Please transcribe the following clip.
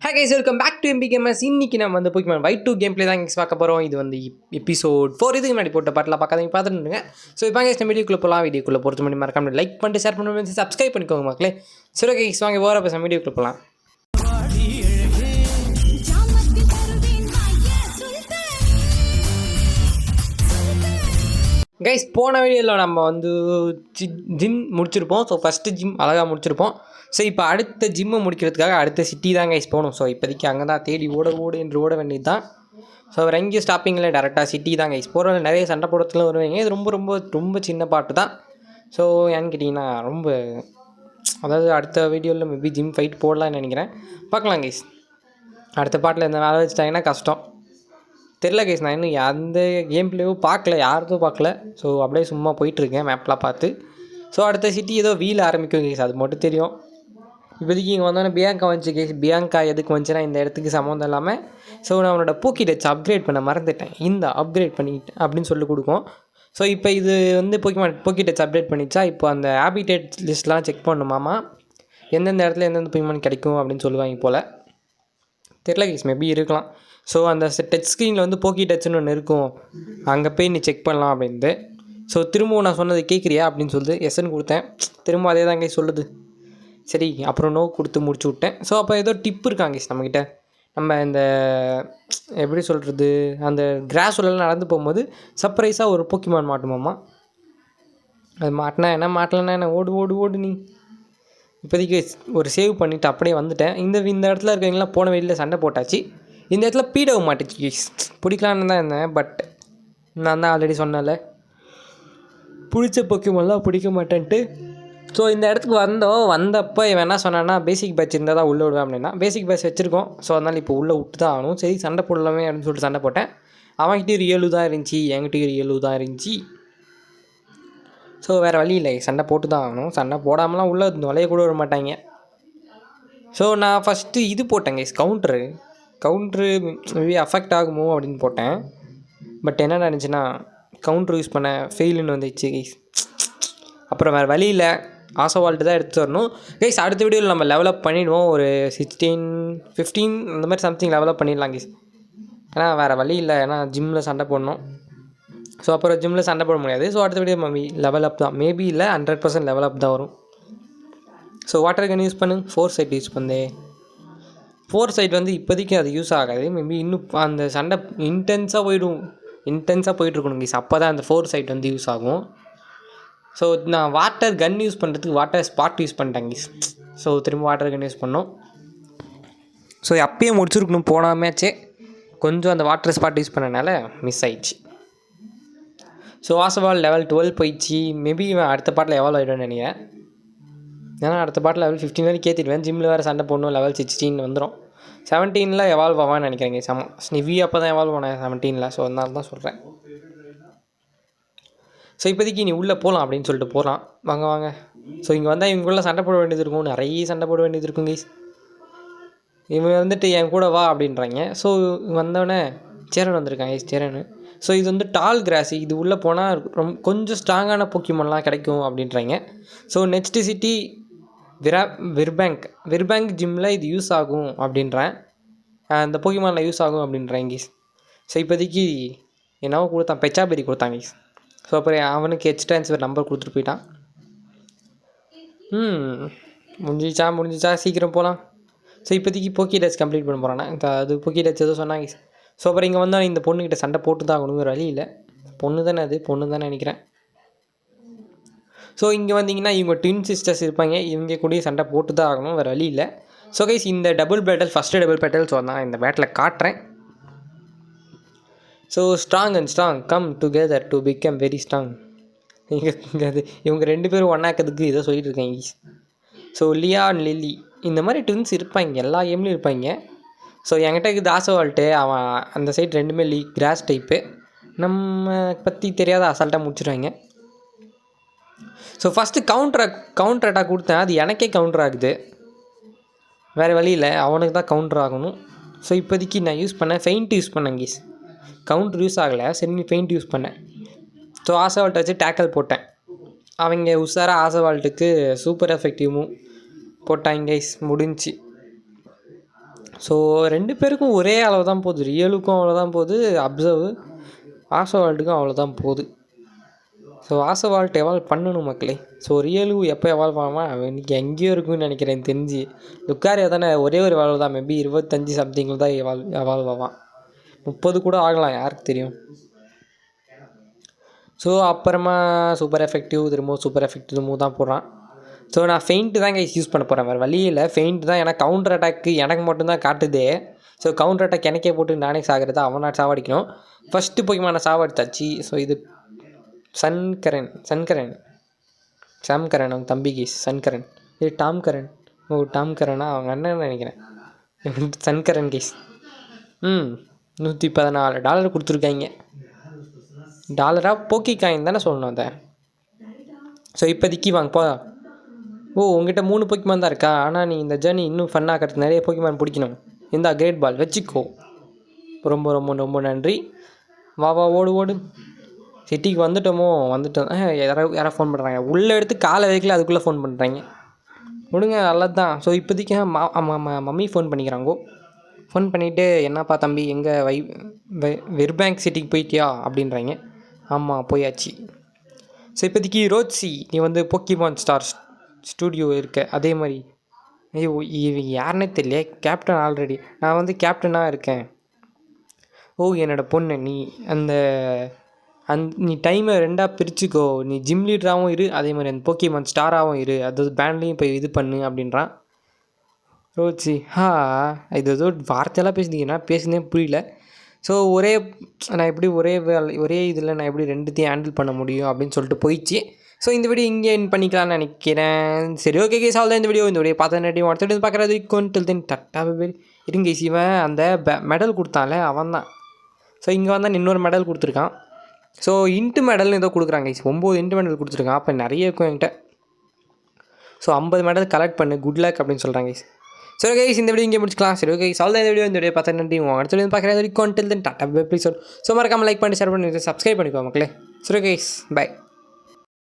Hi guys, welcome back to MB Gamers. இன்னைக்கு நம்ம வந்து Pokemon Y2 கேம் ப்ளே தான் இங்கே பார்க்க போகிறோம். இது வந்து எபிசோட் 4 இதுக்கு முன்னாடி போட்ட பாட்டில் பார்க்காதீங்க பார்த்துட்டுங்க. ஸோ இப்போ guys நம்ம வீடியோக்குள்ளே போகலாம். வீடியோக்குள்ளே பொறுத்த மணி மறக்காம லைக் பண்ணிட்டு ஷேர் பண்ணுவோம், சப்ஸ்கிரைப் பண்ணிக்கோங்க மக்களே. சரி ஓகே guys, வாங்க ஓர பேச வீடியோக்குள்ளே போகலாம். கைஸ் போன வீடியோவில் நம்ம வந்து ஜிம் முடிச்சிருப்போம். ஸோ ஃபஸ்ட்டு ஜிம் அழகாக முடிச்சிருப்போம். ஸோ இப்போ அடுத்த ஜிம்மை முடிக்கிறதுக்காக அடுத்த சிட்டி தான் கைஸ் போகணும். ஸோ இப்போதைக்கு அங்கே தான் தேடி ஓடு என்று ஓட வேண்டியது தான். ஸோ அவர் எங்கேயும் ஸ்டாப்பிங்கில் டேரெக்டாக சிட்டி தான் கைஸ் போகிற. நிறைய சண்டை போடுறதுலாம் வருவாங்க. இது ரொம்ப ரொம்ப ரொம்ப சின்ன பாட்டு தான். ஸோ ஏன்னு கேட்டிங்கன்னா ரொம்ப அதாவது அடுத்த வீடியோவில் மேபி ஜிம் ஃபைட் போடலான்னு நினைக்கிறேன். பார்க்கலாம் கைஸ். அடுத்த பாட்டில் இந்த வேலை வச்சுட்டாங்கன்னா கஷ்டம் தெரில கைஸ். நான் இன்னும் அந்த கேம் பிளேவும் பார்க்கல, யாருக்கும் பார்க்கல. ஸோ அப்படியே சும்மா போயிட்டுருக்கேன் மேப்லாம் பார்த்து. ஸோ அடுத்த சிட்டி ஏதோ வீல் ஆரம்பிக்கும் கைஸ், அது மட்டும் தெரியும். இப்போதைக்கு இங்கே வந்தோன்னே பியாங்கா வந்துச்சு கைஸ். பியாங்கா எதுக்கு வந்துச்சுன்னா இந்த இடத்துக்கு சம்மந்தம் இல்லாமல். ஸோ நான் அவனோட போக்கிடச் அப்கிரேட் பண்ண மறந்துட்டேன். இந்த அப்கிரேட் பண்ணிட்டேன் அப்படின்னு சொல்லி கொடுக்கும். ஸோ இப்போ இது வந்து போக்கிடச் அப்டேட் பண்ணிச்சா இப்போ அந்த ஹேபிடேட் லிஸ்ட்லாம் செக் பண்ணுமாமா, எந்தெந்த இடத்துல எந்தெந்த Pokemon கிடைக்கும் அப்படின்னு சொல்லுவாங்க போல். தெரில கைஸ், மேபி இருக்கலாம். ஸோ அந்த டச் ஸ்க்ரீனில் வந்து போக்கி டச்சுன்னு ஒன்று இருக்கும், அங்கே போய் நீ செக் பண்ணலாம் அப்படின்ட்டு. ஸோ திரும்பவும் நான் சொன்னது கேட்குறியா அப்படின்னு சொல்லுது. எஸ்ன்னு கொடுத்தேன். திரும்ப அதே தாங்க சொல்லுது. சரி அப்புறம் நோ கொடுத்து முடிச்சு விட்டேன். ஸோ அப்போ ஏதோ டிப் இருக்காங்க நம்மக்கிட்ட. நம்ம இந்த எப்படி சொல்கிறது, அந்த கிராஸ் உள்ள நடந்து போகும்போது சர்ப்ரைஸாக ஒரு Pokemon மாட்டுமாம்மா. அது மாட்டினா என்ன மாட்டலன்னா என்ன, ஓடு ஓடு ஓடு நீ. இப்போதைக்கு ஒரு சேவ் பண்ணிவிட்டு அப்படியே வந்துட்டேன். இந்த இடத்துல இருக்கவங்களாம் போன வெளியில் சண்டை போட்டாச்சு. இந்த இடத்துல பீடவு மாட்டுச்சு, பிடிக்கலான்னு தான் இருந்தேன். பட் நான் தான் ஆல்ரெடி சொன்னேன்ல, பிடிச்ச Pokemonலாம் பிடிக்க மாட்டேன்ட்டு. ஸோ இந்த இடத்துக்கு வந்தப்போ இவன் என்ன சொன்னான்னா, பேசிக் பேட்ச் இருந்தால் தான் உள்ளே விடுவேன் அப்படின்னா. பேசிக் பேட்ச் வச்சுருக்கோம். ஸோ அதனால் இப்போ உள்ளே விட்டு தான் ஆகணும். சரி சண்டை போடலாமே அப்படின்னு சொல்லிட்டு சண்டை போட்டேன். அவன்கிட்ட ஒரு 7 தான் இருந்துச்சு, என்கிட்ட ஒரு 7 தான் இருந்துச்சு. ஸோ வேறு வழி இல்லை, சண்டை போட்டு தான் ஆகணும். சண்டை போடாமலாம் உள்ளே நுழைய கூட விட மாட்டாங்க. ஸோ நான் ஃபஸ்ட்டு இது போட்டேங்க கவுண்ட்ரு மேபி அஃபெக்ட் ஆகுமோ அப்படின்னு போட்டேன். பட் என்ன நினச்சின்னா கவுண்ட்ரு யூஸ் பண்ண ஃபெயிலுன்னு வந்துச்சு கைஸ். அப்புறம் வேறு வழியில் ஆசோவால்ட்டு தான் எடுத்து வரணும் கைஸ். அடுத்த வீடியோவில் நம்ம லெவலப் பண்ணிவிடுவோம். ஒரு 16, 15 அந்த மாதிரி சம்திங் லெவலப் பண்ணிடலாம் கைஸ். ஏன்னா வேறு வழி இல்லை, ஏன்னா ஜிம்மில் சண்டை போடணும். ஸோ அப்புறம் ஜிம்மில் சண்டை போட முடியாது. ஸோ அடுத்த வீடியோ மேபி லெவலப் தான், மேபி இல்லை 100% லெவலப் தான் வரும். ஸோ வாட்டர் கன் யூஸ் பண்ணு, 4 சைட் யூஸ் பண்ணே. 4 சைட் வந்து இப்போதைக்கு அது யூஸ் ஆகாது. மேபி இன்னும் அந்த சண்டை இன்டென்ஸாக போயிட்டுருக்கணும் கைஸ். அப்போ தான் அந்த 4 சைட் வந்து யூஸ் ஆகும். ஸோ நான் வாட்டர் கன் யூஸ் பண்ணுறதுக்கு வாட்டர் ஸ்பாட் யூஸ் பண்ணிட்டேன் கைஸ். ஸோ திரும்ப வாட்டர் கன் யூஸ் பண்ணோம். ஸோ அப்பயே முடிச்சிருக்கணும் போன மேட்ச்சே. கொஞ்சம் அந்த வாட்டர் ஸ்பாட் யூஸ் பண்ணனால மிஸ் ஆயிடுச்சு. ஸோ ஆசவால் லெவல் 12 போயிடுச்சு. மேபி அடுத்த பாட்டில் எவ்வளோ ஆகிடும்னு நினைக்கிறேன். ஏன்னா அடுத்த பாட்டில் லெவல் 15 வரைக்கும் ஏற்றிடுவேன். ஜிம்மில் வேறு சண்டை போடணும். லெவல் 16 வந்துடும். 17 எவால்வ் ஆவான்னு நினைக்கிறேங்க. ஸ்னிவி அப்போ தான் எவால்வ் ஆனேன் 17. ஸோ அதனால தான் சொல்கிறேன். ஸோ இப்போதைக்கு நீ உள்ளே போகலாம் அப்படின்னு சொல்லிட்டு போகலாம். வாங்க. ஸோ இங்கே வந்தால் இவங்களுக்குள்ள சண்டை போட வேண்டியது இருக்கும், நிறைய சண்டை போட வேண்டியது இருக்கும் கைஸ். இவங்க வந்துட்டு என் கூட வா அப்படின்றாங்க. ஸோ வந்தோடனே சேரன் வந்திருக்காங்க கைஸ், சேரன். ஸோ இது வந்து டால் கிராஸ், இது உள்ளே போனால் கொஞ்சம் ஸ்ட்ராங்கான Pokemonலாம் கிடைக்கும் அப்படின்றாங்க. ஸோ நெக்ஸ்ட் சிட்டி விர்பேங்க் ஜிம்மில் இது யூஸ் ஆகும் அப்படின்றேன். அந்த Pokemonல யூஸ் ஆகும் அப்படின்றாங்க கைஸ். ஸோ இப்போதைக்கு என்னவோ கொடுத்தான், பெச்சாபெரி கொடுத்தாங்க கைஸ். ஸோ அப்புறம் அவனுக்கு ட்ரான்ஸ்ஃபர் நம்பர் கொடுத்துட்டு போயிட்டான். முடிஞ்சிச்சா சீக்கிரம் போகலாம். ஸோ இப்போதைக்கு போக்கிடச் கம்ப்ளீட் பண்ண போகிறானே. அது போக்கிடச் ஏதோ சொன்னாங்க. ஸோ அப்புறம் இங்கே வந்தால் இந்த பொண்ணுக்கிட்ட சண்டை போட்டு தான் ஆகணுங்கிற வழி இல்லை. பொண்ணு தானே நினைக்கிறேன். ஸோ இங்கே வந்தீங்கன்னா இவங்க ட்வின் சிஸ்டர்ஸ் இருப்பாங்க. இவங்க கூட சண்டை போட்டு தான் ஆகணும், வேறு வழி இல்லை. ஸோ கைஸ் இந்த ஃபஸ்ட்டு டபுள் பேட்டல். ஸோ நான் இந்த பேட்டில் காட்டுறேன். So strong and strong come together to become very strong. இவங்க 2 பேரும் ஒன்றாக்கிறதுக்கு இதை சொல்லிட்டு இருக்காங்க. ஸோ லியா அண்ட் லில்லி இந்த மாதிரி ட்வின்ஸ் இருப்பாங்க, எல்லா கேம்லேயும் இருப்பாங்க. ஸோ என்கிட்ட இருக்குது ஆசோவால்ட்டு. அவன் அந்த சைட் 2மே கிராஸ் டைப்பு. நம்ம பற்றி தெரியாத அசால்ட்டாக முடிச்சிடுவாங்க. ஸோ ஃபஸ்ட்டு கவுண்டர் அட்டாக் கொடுத்தேன். அது எனக்கே கவுண்டர் ஆகுது, வேறு வழி இல்லை, அவனுக்கு தான் கவுண்டர் ஆகணும். ஸோ இப்போதைக்கு நான் ஃபெயிண்ட் யூஸ் பண்ணேன் கைஸ். கவுண்டர் யூஸ் ஆகலை, சரி ஃபெயிண்ட் யூஸ் பண்ணேன். ஸோ ஆசோவால்ட்டை வச்சு டேக்கல் போட்டேன். அவங்க உஷாராக ஆசோவால்ட்டுக்கு சூப்பர் எஃபெக்டிவும் போட்டாங்க கைஸ். முடிஞ்சு ஸோ 2 பேருக்கும் ஒரே அளவு தான் போகுது. ரியலுக்கும் அவ்வளோதான் போகுது, அப்சர்வு ஆசோவால்ட்டுக்கும் அவ்வளோதான் போகுது. ஸோ ஆசோவால்ட் எவால்வ் பண்ணணும் மக்களே. ஸோ ரியலு எப்போ எவால்வ் ஆகாமல் அவன் இன்றைக்கி எங்கேயோ இருக்குன்னு நினைக்கிறேன் தெரிஞ்சு. லுக்காரியா தானே ஒரே ஒரு எவால்வ் தான், மேபி 25 சம்திங்கில் தான் எவால்வ் ஆவான். 30 கூட ஆகலாம், யாருக்கு தெரியும். ஸோ அப்புறமா சூப்பர் எஃபெக்டிவ் திரும்பவும் தான் போடுறான். ஸோ நான் ஃபெயிண்ட்டு தான் கைஸ் யூஸ் பண்ண போகிறேன், வேறு வழியே இல்லை. ஃபெயிண்ட் தான், ஏன்னா கவுண்டர் அட்டாக்கு எனக்கு மட்டும்தான் காட்டுதே. ஸோ கவுண்டர் அட்டாக் எனக்கே போட்டு நானே சாகிறது, அவனை சாவடிக்கணும். ஃபஸ்ட்டு போக்கிமான சாவடித்தாச்சு. ஸோ இது சன்கரன் அவங்க தம்பி கைஸ். சன்கரன், இது டாம்கரன். டாம்கரனா அவங்க அண்ணன் நினைக்கிறேன். சன்கரன் கைஸ். $114 கொடுத்துருக்காங்க. டாலராக போக்கி காயின் தானே சொல்லணும் அதை. ஸோ இப்போதைக்கு வாங்க போ. உங்ககிட்ட 3 போக்கிமான் தான் இருக்கா? ஆனால் நீ இந்த ஜேர்னி இன்னும் ஃபன்னாகிறது நிறைய போக்கிமான் பிடிக்கணும். இந்த கிரேட் பால் வச்சுக்கோ. ரொம்ப ரொம்ப ரொம்ப நன்றி. வா ஓடு. சிட்டிக்கு வந்துட்டோம். யாரோ ஃபோன் பண்ணுறாங்க. உள்ளே எடுத்து காலை வைக்கல, அதுக்குள்ளே ஃபோன் பண்ணுறாங்க. விடுங்க, நல்லது தான். ஸோ இப்போதைக்கு மம்மி ஃபோன் பண்ணிக்கிறாங்கோ. ஃபோன் பண்ணிவிட்டு, என்னப்பா தம்பி எங்கே வெர்பேங்க் சிட்டிக்கு போயிட்டியா அப்படின்றாங்க. ஆமாம் போயாச்சு. ஸோ இப்போதைக்கு ரோட்ஸி, நீ வந்து போக்கிமான் ஸ்டார் ஸ்டூடியோ இருக்க, அதே மாதிரி இவங்க யாருன்னே தெரியல. கேப்டன் ஆல்ரெடி, நான் வந்து கேப்டனாக இருக்கேன். என்னோடய பொண்ணு, நீ நீ டைமை 2ஆக பிரிச்சுக்கோ. நீ ஜிம் லீடராகவும் இரு, அதே மாதிரி அந்த போக்கிமான் ஸ்டாராகவும் இரு, அதாவது பேண்ட்லேயும் போய் இது பண்ணு அப்படின்றான் ரோட்ஸி. இது ஏதோ வார்த்தையெல்லாம் பேசுனீங்கன்னா பேசுனே புரியல. ஸோ நான் எப்படி ஒரே இதில் நான் எப்படி 2த்தையும் ஹேண்டில் பண்ண முடியும் அப்படின்னு சொல்லிட்டு போயிடுச்சு. ஸோ இந்த வீடியோ இங்கே என் பண்ணிக்கலாம்னு நினைக்கிறேன். சரி, ஓகே கேஸ், அவ்வளோ இந்த வீடியோ பார்த்து அடுத்தது பார்க்குறது கொண்டு டட்டா பேர் இருங்க. இவன் அந்த மெடல் கொடுத்தான்ல அவன் தான். ஸோ இங்கே வந்தால் இன்னொரு மெடல் கொடுத்துருக்கான். ஸோ இன்ட்டு மெடல்னு ஏதோ கொடுக்குறாங்க. 9 இன்ட்டு மெடல் கொடுத்துருக்கான். அப்போ நிறைய இருக்கும் என்கிட்ட. ஸோ 50 மெடல் கலெக்ட் பண்ணு, குட் லக் அப்படின்னு சொல்கிறாங்க. சரி கைஸ், இந்த வீடியோ இங்கே முடிச்சுக்கலாம். சரி ஓகே, சால்வ் இந்த வீடியோ பார்த்து நன்றி. அடுத்த பார்க்குறது டாட்டா எபிசோட். ஸோ மறக்காமல் லைக் பண்ணி ஷேர் பண்ணி சப்ஸ்கிரைப் பண்ணிக்கோ மக்களே. சரி கைஸ், பை.